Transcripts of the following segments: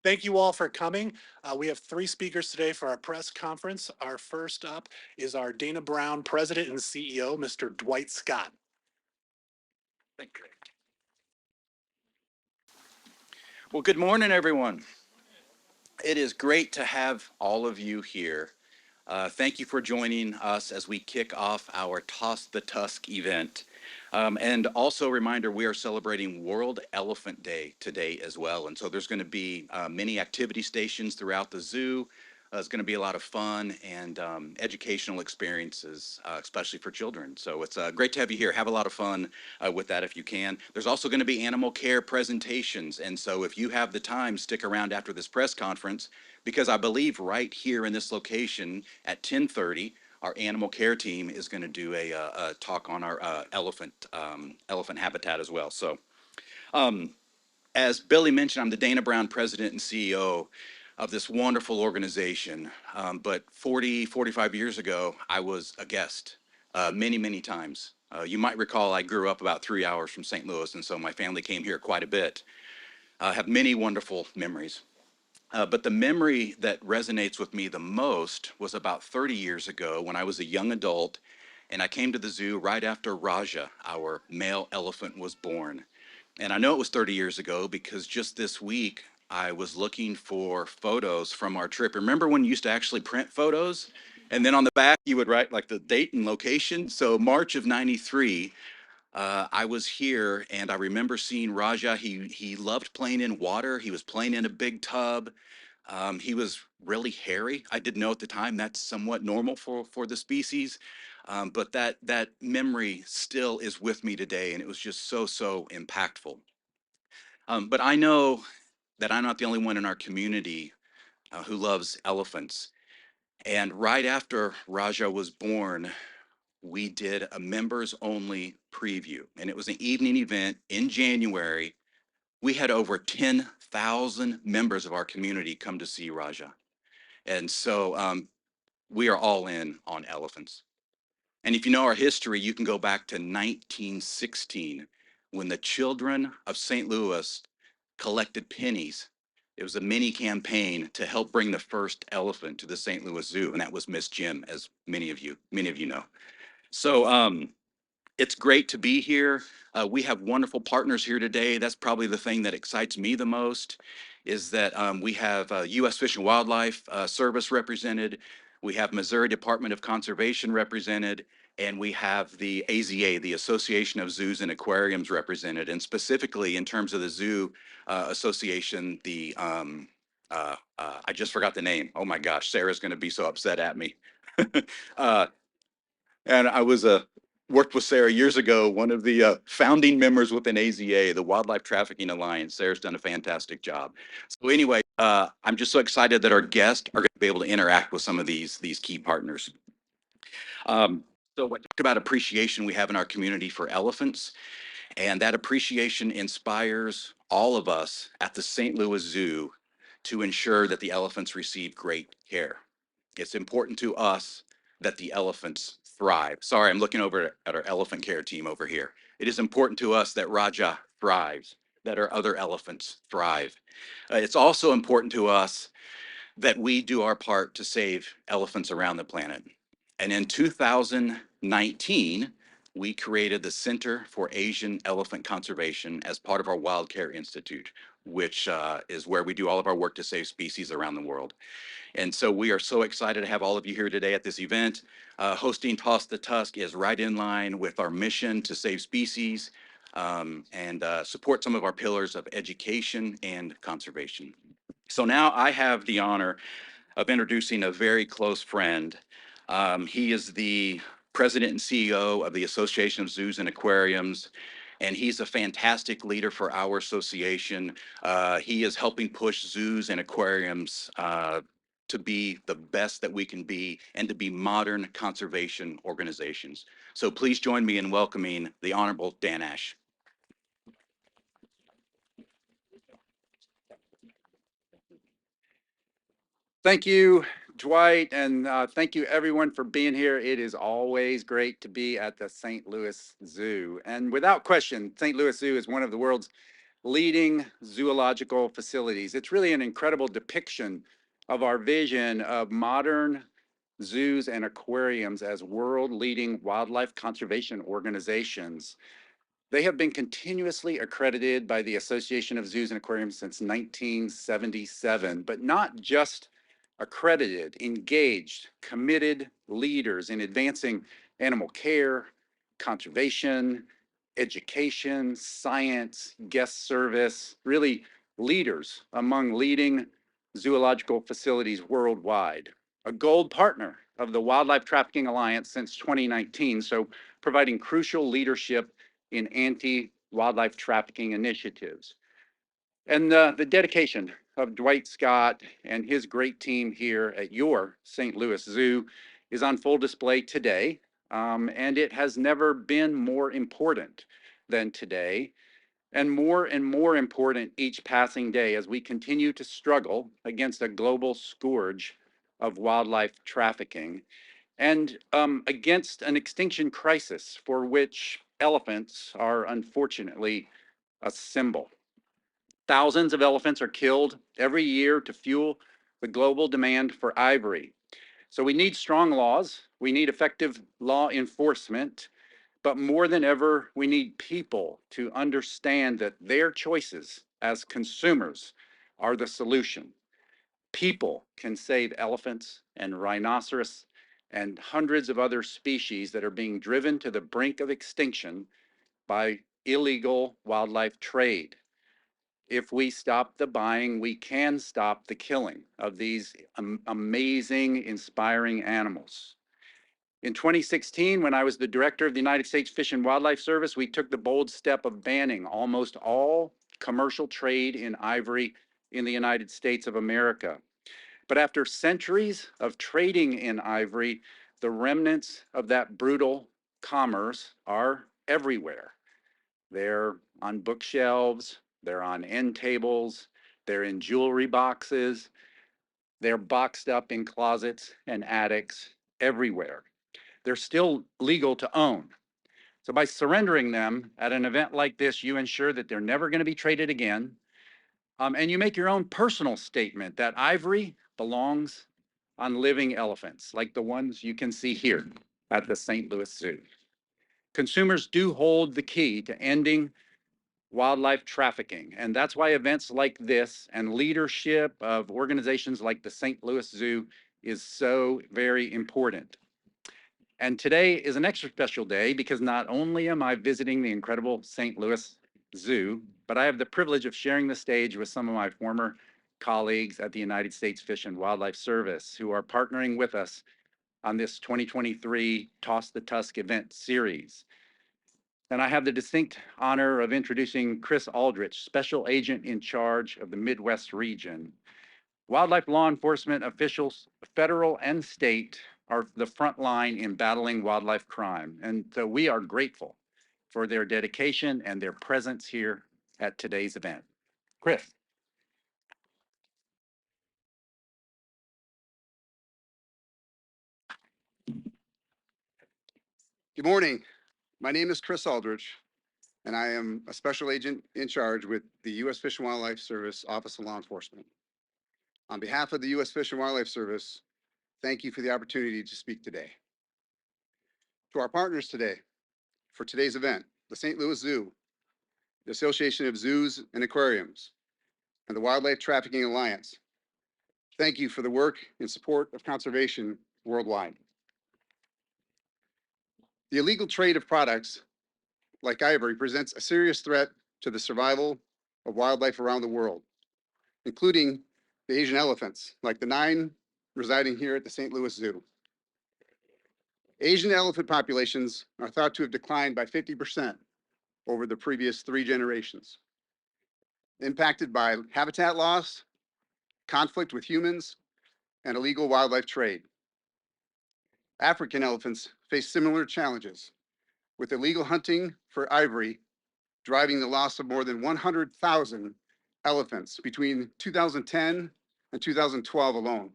Thank you all for coming. We have three speakers today for our press conference. Our first up is our Dana Brown President and CEO, Mr. Dwight Scott. Thank you. Well, good morning, everyone. It is great to have all of you here. Thank you for joining us as we kick off our Toss the Tusk event. And also a reminder, we are celebrating World Elephant Day today as well. And so there's going to be many activity stations throughout the zoo. It's going to be a lot of fun and educational experiences, especially for children. So it's great to have you here. Have a lot of fun with that if you can. There's also going to be animal care presentations. And so if you have the time, stick around after this press conference, because I believe right here in this location at 10:30, our animal care team is going to do a talk on our elephant habitat as well. So, um, as Billy mentioned, I'm the Dana Brown president and CEO of this wonderful organization. But 45 years ago, I was a guest many, many times. You might recall I grew up about 3 hours from St. Louis, and so my family came here quite a bit. I have many wonderful memories. But the memory that resonates with me the most was about 30 years ago when I was a young adult and I came to the zoo right after Raja, our male elephant, was born. And I know it was 30 years ago because just this week I was looking for photos from our trip. Remember when you used to actually print photos? And then on the back you would write like the date and location. So March of 93, I was here and I remember seeing Raja. He loved playing in water. He was playing in a big tub. He was really hairy. I didn't know at the time that's somewhat normal for the species, but that memory still is with me today, and it was just so impactful. But I know that I'm not the only one in our community who loves elephants. And right after Raja was born, we did a members only preview, and it was an evening event in January. We had over 10,000 members of our community come to see Raja. And so we are all in on elephants. And if you know our history, you can go back to 1916 when the children of St. Louis collected pennies. It was a mini campaign to help bring the first elephant to the St. Louis Zoo, and that was Miss Jim, as many of you know. So it's great to be here. We have wonderful partners here today. That's probably the thing that excites me the most is that we have U.S. Fish and Wildlife Service represented. We have Missouri Department of Conservation represented, and we have the AZA, the Association of Zoos and Aquariums represented. And specifically in terms of the Zoo Association, I just forgot the name. Oh my gosh, Sarah's going to be so upset at me. uh, and I was worked with Sarah years ago, one of the founding members within AZA, the Wildlife Trafficking Alliance. Sarah's done a fantastic job. So anyway, I'm just so excited that our guests are going to be able to interact with some of these key partners. So I talked about appreciation we have in our community for elephants, and that appreciation inspires all of us at the St. Louis Zoo to ensure that the elephants receive great care. It's important to us that the elephants thrive. Sorry, I'm looking over at our elephant care team over here. It is important to us that Raja thrives, that our other elephants thrive. It's also important to us that we do our part to save elephants around the planet. And in 2019, we created the Center for Asian Elephant Conservation as part of our Wild Care Institute, which is where we do all of our work to save species around the world. And so we are so excited to have all of you here today at this event. Hosting Toss the Tusk is right in line with our mission to save species and support some of our pillars of education and conservation. So now I have the honor of introducing a very close friend. He is the president and CEO of the Association of Zoos and Aquariums, and he's a fantastic leader for our association. He is helping push zoos and aquariums to be the best that we can be and to be modern conservation organizations. So please join me in welcoming the Honorable Dan Ash. Thank you, Dwight, and thank you everyone for being here. It is always great to be at the St. Louis Zoo. And without question, St. Louis Zoo is one of the world's leading zoological facilities. It's really an incredible depiction of our vision of modern zoos and aquariums as world-leading wildlife conservation organizations. They have been continuously accredited by the Association of Zoos and Aquariums since 1977, but not just accredited, engaged, committed leaders in advancing animal care, conservation, education, science, guest service, really leaders among leading zoological facilities worldwide. A gold partner of the Wildlife Trafficking Alliance since 2019, so providing crucial leadership in anti-wildlife trafficking initiatives. And the dedication of Dwight Scott and his great team here at your St. Louis Zoo is on full display today. And it has never been more important than today, and more important each passing day as we continue to struggle against a global scourge of wildlife trafficking and against an extinction crisis for which elephants are unfortunately a symbol. Thousands of elephants are killed every year to fuel the global demand for ivory. So we need strong laws, we need effective law enforcement, but more than ever, we need people to understand that their choices as consumers are the solution. People can save elephants and rhinoceros and hundreds of other species that are being driven to the brink of extinction by illegal wildlife trade. If we stop the buying, we can stop the killing of these amazing, inspiring animals. In 2016, when I was the director of the United States Fish and Wildlife Service, we took the bold step of banning almost all commercial trade in ivory in the United States of America. But after centuries of trading in ivory, the remnants of that brutal commerce are everywhere. They're on bookshelves, they're on end tables, they're in jewelry boxes, they're boxed up in closets and attics everywhere. They're still legal to own. So by surrendering them at an event like this, you ensure that they're never going to be traded again. And you make your own personal statement that ivory belongs on living elephants, like the ones you can see here at the St. Louis Zoo. Consumers do hold the key to ending wildlife trafficking, and that's why events like this and leadership of organizations like the St. Louis Zoo is so very important. And today is an extra special day because not only am I visiting the incredible St. Louis Zoo, but I have the privilege of sharing the stage with some of my former colleagues at the United States Fish and Wildlife Service who are partnering with us on this 2023 Toss the Tusk event series. And I have the distinct honor of introducing Chris Aldrich, Special Agent in charge of the Midwest region. Wildlife law enforcement officials, federal and state, are the front line in battling wildlife crime. And so we are grateful for their dedication and their presence here at today's event. Chris. Good morning. My name is Chris Aldrich, and I am a special agent in charge with the U.S. Fish and Wildlife Service Office of Law Enforcement. On behalf of the U.S. Fish and Wildlife Service, thank you for the opportunity to speak today. To our partners today, for today's event, the St. Louis Zoo, the Association of Zoos and Aquariums, and the Wildlife Trafficking Alliance, thank you for the work in support of conservation worldwide. The illegal trade of products like ivory presents a serious threat to the survival of wildlife around the world, including the Asian elephants, like the 9 residing here at the St. Louis Zoo. Asian elephant populations are thought to have declined by 50% over the previous 3 generations, impacted by habitat loss, conflict with humans, and illegal wildlife trade. African elephants face similar challenges, with illegal hunting for ivory driving the loss of more than 100,000 elephants between 2010 and 2012 alone.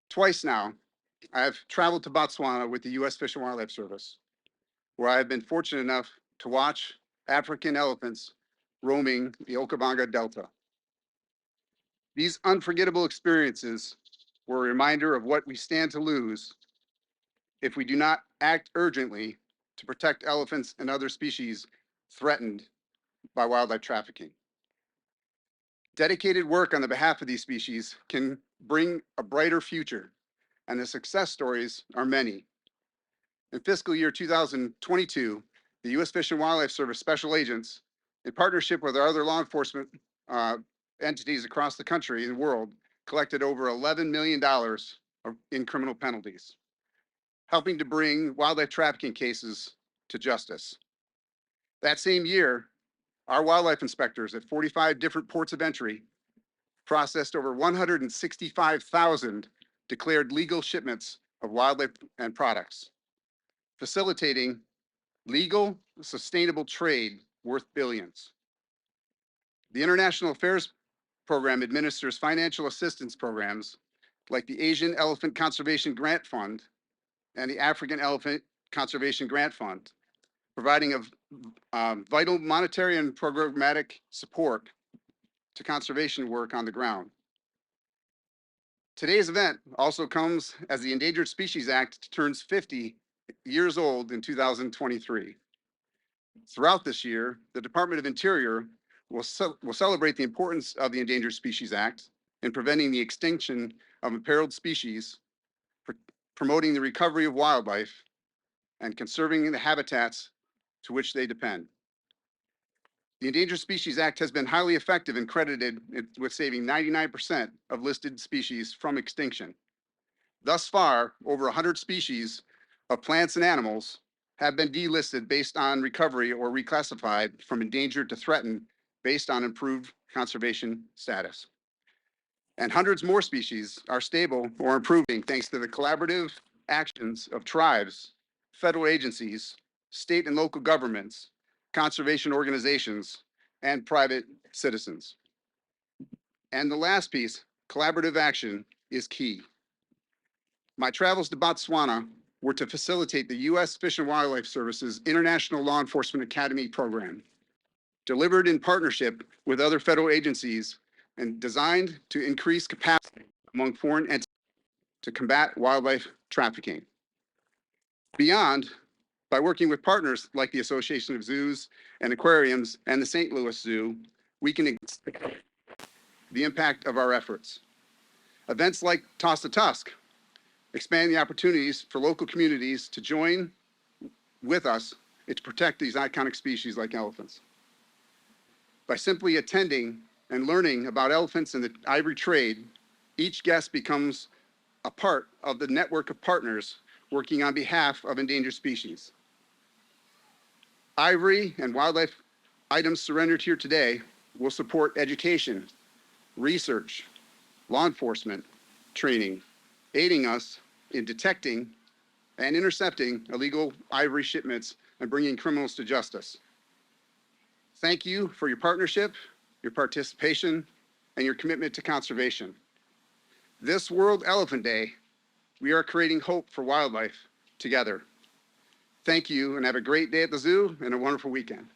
Twice now, I have traveled to Botswana with the U.S. Fish and Wildlife Service, where I have been fortunate enough to watch African elephants roaming the Okabanga Delta. These unforgettable experiences were a reminder of what we stand to lose if we do not act urgently to protect elephants and other species threatened by wildlife trafficking. Dedicated work on the behalf of these species can bring a brighter future, and the success stories are many. In fiscal year 2022, the U.S. Fish and Wildlife Service special agents, in partnership with our other law enforcement entities across the country and the world, collected over $11 million in criminal penalties, helping to bring wildlife trafficking cases to justice. That same year, our wildlife inspectors at 45 different ports of entry processed over 165,000 declared legal shipments of wildlife and products, facilitating legal, sustainable trade worth billions. The International Affairs Program administers financial assistance programs like the Asian Elephant Conservation Grant Fund and the African Elephant Conservation Grant Fund, providing a vital monetary and programmatic support to conservation work on the ground. Today's event also comes as the Endangered Species Act turns 50 years old in 2023. Throughout this year, the Department of Interior will celebrate the importance of the Endangered Species Act in preventing the extinction of imperiled species, promoting the recovery of wildlife, and conserving the habitats to which they depend. The Endangered Species Act has been highly effective and credited with saving 99% of listed species from extinction. Thus far, over 100 species of plants and animals have been delisted based on recovery or reclassified from endangered to threatened based on improved conservation status. And hundreds more species are stable or improving thanks to the collaborative actions of tribes, federal agencies, state and local governments, conservation organizations, and private citizens. And the last piece, collaborative action, is key. My travels to Botswana were to facilitate the U.S. Fish and Wildlife Service's International Law Enforcement Academy program, delivered in partnership with other federal agencies and designed to increase capacity among foreign entities to combat wildlife trafficking. Beyond, by working with partners like the Association of Zoos and Aquariums and the St. Louis Zoo, we can expand the impact of our efforts. Events like Toss the Tusk expand the opportunities for local communities to join with us to protect these iconic species like elephants. By simply attending and learning about elephants and the ivory trade, each guest becomes a part of the network of partners working on behalf of endangered species. Ivory and wildlife items surrendered here today will support education, research, law enforcement, training, aiding us in detecting and intercepting illegal ivory shipments and bringing criminals to justice. Thank you for your partnership, your participation, and your commitment to conservation. This World Elephant Day, we are creating hope for wildlife together. Thank you and have a great day at the zoo and a wonderful weekend.